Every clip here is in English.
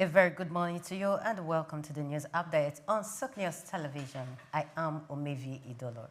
very good morning to you and welcome to the news update on Souqnews Television. I am Omevi Idolo.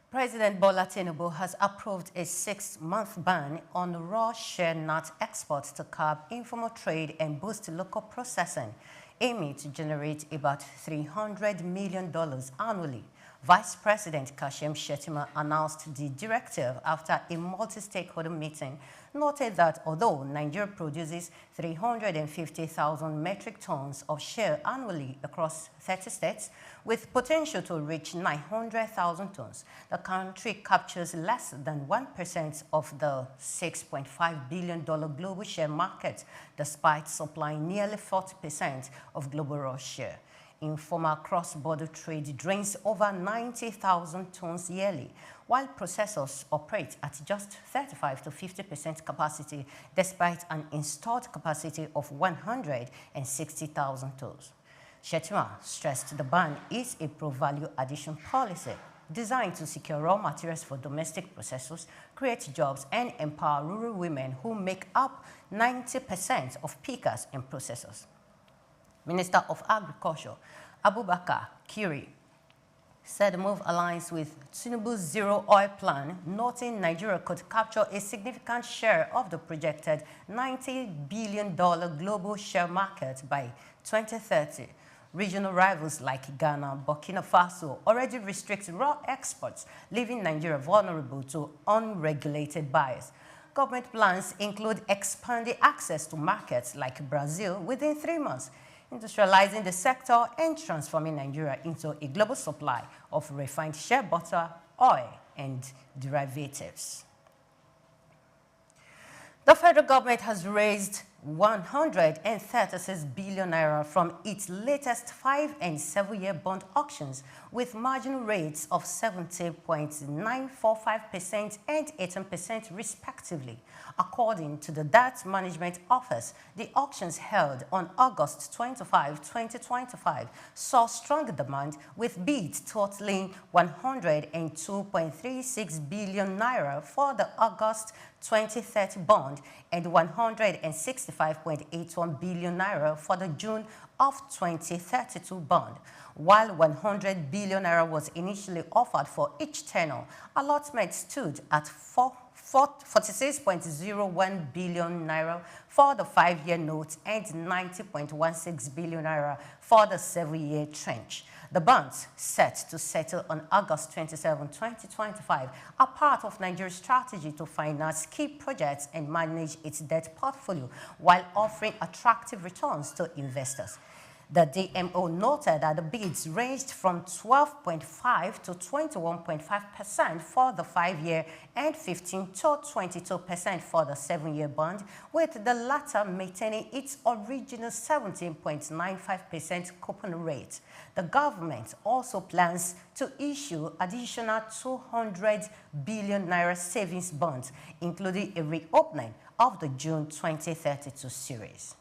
President Bola Tinubu has approved a 6-month ban on raw shea nut exports to curb informal trade and boost local processing, aiming to generate about $300 million annually. Vice President Kashim Shettima announced the directive after a multi-stakeholder meeting, noted that although Nigeria produces 350,000 metric tons of shea annually across 30 states, with potential to reach 900,000 tons, the country captures less than 1% of the $6.5 billion global shea market, despite supplying nearly 40% of global raw shea. Informal cross-border trade drains over 90,000 tons yearly, while processors operate at just 35 to 50% capacity, despite an installed capacity of 160,000 tons. Shettima stressed the ban is a pro-value addition policy designed to secure raw materials for domestic processors, create jobs, and empower rural women who make up 90% of pickers and processors. Minister of Agriculture, Abubakar Kiri, said the move aligns with Tinubu's zero oil plan, noting Nigeria could capture a significant share of the projected $90 billion global share market by 2030. Regional rivals like Ghana, Burkina Faso already restrict raw exports, leaving Nigeria vulnerable to unregulated buyers. Government plans include expanding access to markets like Brazil within 3 months, industrializing the sector and transforming Nigeria into a global supply of refined shea butter, oil, and derivatives. The federal government has raised 136 billion naira from its latest 5- and 7-year bond auctions, with margin rates of 70.945% and 18% respectively. According to the Debt Management Office, the auctions held on August 25, 2025 saw strong demand, with bids totaling 102.36 billion naira for the August 2030 bond and 165.81 billion naira for the June of 2032 bond. While 100 billion naira was initially offered for each tenor, allotment stood at 46.01 billion naira for the 5-year note and 90.16 billion naira for the 7-year tranche. The bonds, set to settle on August 27, 2025, are part of Nigeria's strategy to finance key projects and manage its debt portfolio while offering attractive returns to investors. The DMO noted that the bids ranged from 12.5% to 21.5% for the 5-year and 15% to 22% for the 7-year bond, with the latter maintaining its original 17.95% coupon rate. The government also plans to issue additional 200 billion naira savings bonds, including a reopening of the June 2032 series.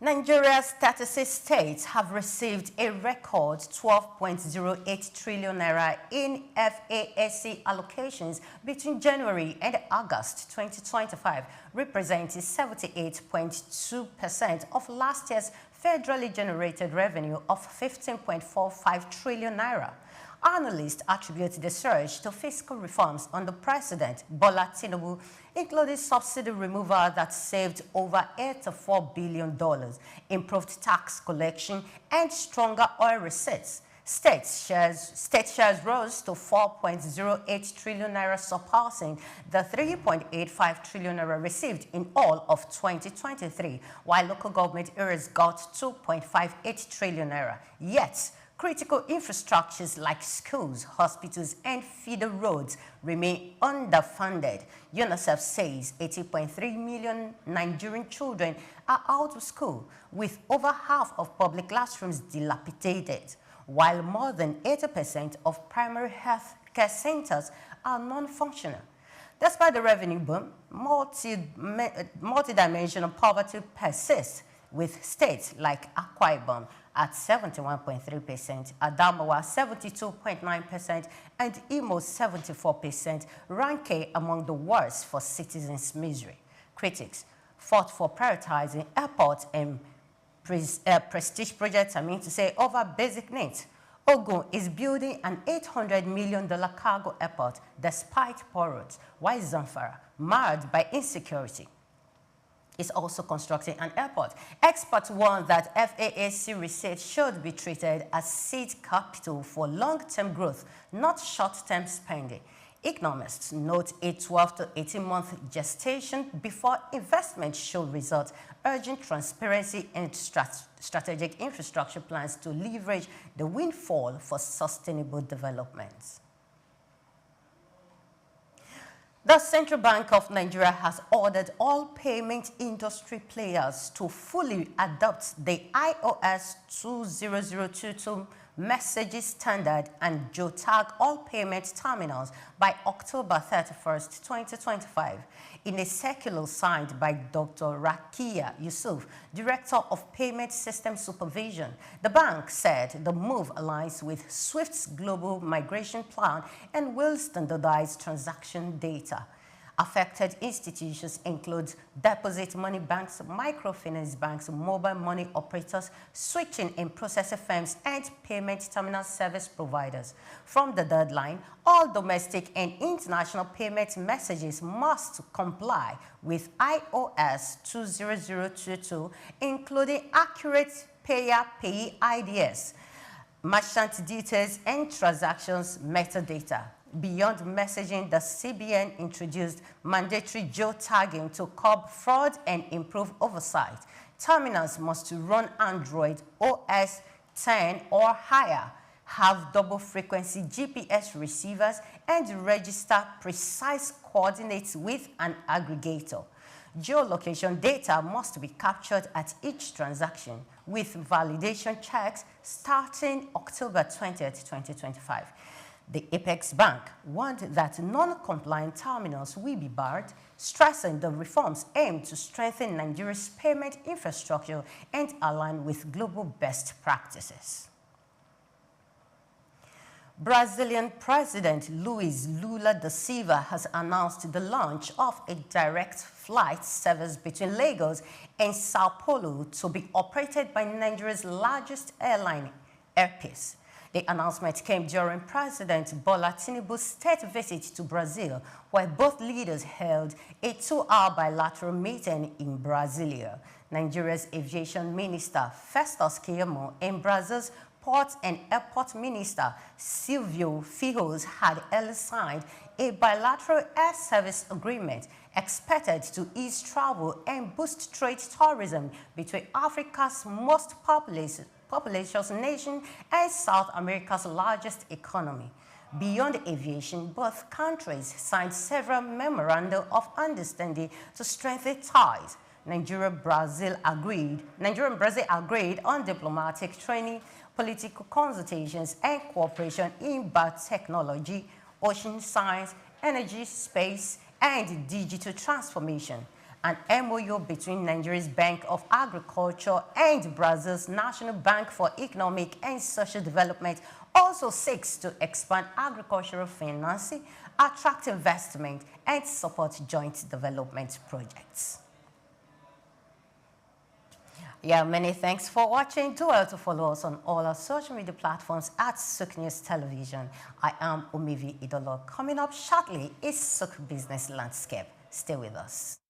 Nigeria's 36 states have received a record 12.08 trillion naira in FASC allocations between January and August 2025, representing 78.2% of last year's federally generated revenue of 15.45 trillion naira. Analysts attribute the surge to fiscal reforms under President Bola Tinubu, including subsidy removal that saved over $84 billion, improved tax collection, and stronger oil receipts. State shares rose to 4.08 trillion naira, surpassing the 3.85 trillion naira received in all of 2023, while local government areas got 2.58 trillion naira. Yet, critical infrastructures like schools, hospitals, and feeder roads remain underfunded. UNICEF says 80.3 million Nigerian children are out of school, with over half of public classrooms dilapidated, while more than 80% of primary health care centers are non-functional. Despite the revenue boom, multidimensional poverty persists, with states like Akwa Ibom at 71.3%, Adamawa 72.9%, and Imo 74%, ranking among the worst for citizens' misery. Critics fought for prioritizing airport and prestige projects, over basic needs. Ogun is building an $800 million cargo airport despite poor roads, while Zamfara, marred by insecurity, is also constructing an airport. Experts warn that FAAC research should be treated as seed capital for long-term growth, not short-term spending. Economists note a 12 to 18-month gestation before investment should result, urging transparency and strategic infrastructure plans to leverage the windfall for sustainable development. The Central Bank of Nigeria has ordered all payment industry players to fully adopt the iOS 2022 messages standard and geotag all payment terminals by October 31st, 2025. In a circular signed by Dr. Rakia Yusuf, Director of Payment System Supervision, the bank said the move aligns with SWIFT's global migration plan and will standardize transaction data. Affected institutions include deposit money banks, microfinance banks, mobile money operators, switching and processor firms, and payment terminal service providers. From the deadline, all domestic and international payment messages must comply with iOS 2022, including accurate payer-payee IDs, merchant details, and transactions metadata. Beyond messaging, the CBN introduced mandatory geotagging to curb fraud and improve oversight. Terminals must run Android OS 10 or higher, have double-frequency GPS receivers, and register precise coordinates with an aggregator. Geolocation data must be captured at each transaction, with validation checks starting October 20th, 2025. The Apex Bank warned that non-compliant terminals will be barred, stressing the reforms aim to strengthen Nigeria's payment infrastructure and align with global best practices. Brazilian President Luiz Lula da Silva has announced the launch of a direct flight service between Lagos and São Paulo to be operated by Nigeria's largest airline, Airpeace. The announcement came during President Bola Tinubu's state visit to Brazil, where both leaders held a 2-hour bilateral meeting in Brasilia. Nigeria's aviation minister, Festus Keyamo, and Brazil's Port and Airport Minister, Silvio Fihos, had earlier signed a bilateral air service agreement expected to ease travel and boost trade tourism between Africa's most populous nation and South America's largest economy. Beyond aviation, both countries signed several memoranda of understanding to strengthen ties. Nigeria and Brazil agreed on diplomatic training, political consultations, and cooperation in biotechnology, ocean science, energy, space, and digital transformation. An MOU between Nigeria's Bank of Agriculture and Brazil's National Bank for Economic and Social Development also seeks to expand agricultural financing, attract investment, and support joint development projects. Yeah, many thanks for watching. Do well to follow us on all our social media platforms at Souqnews Television. I am Omevi Idolo. Coming up shortly is Souk Business Landscape. Stay with us.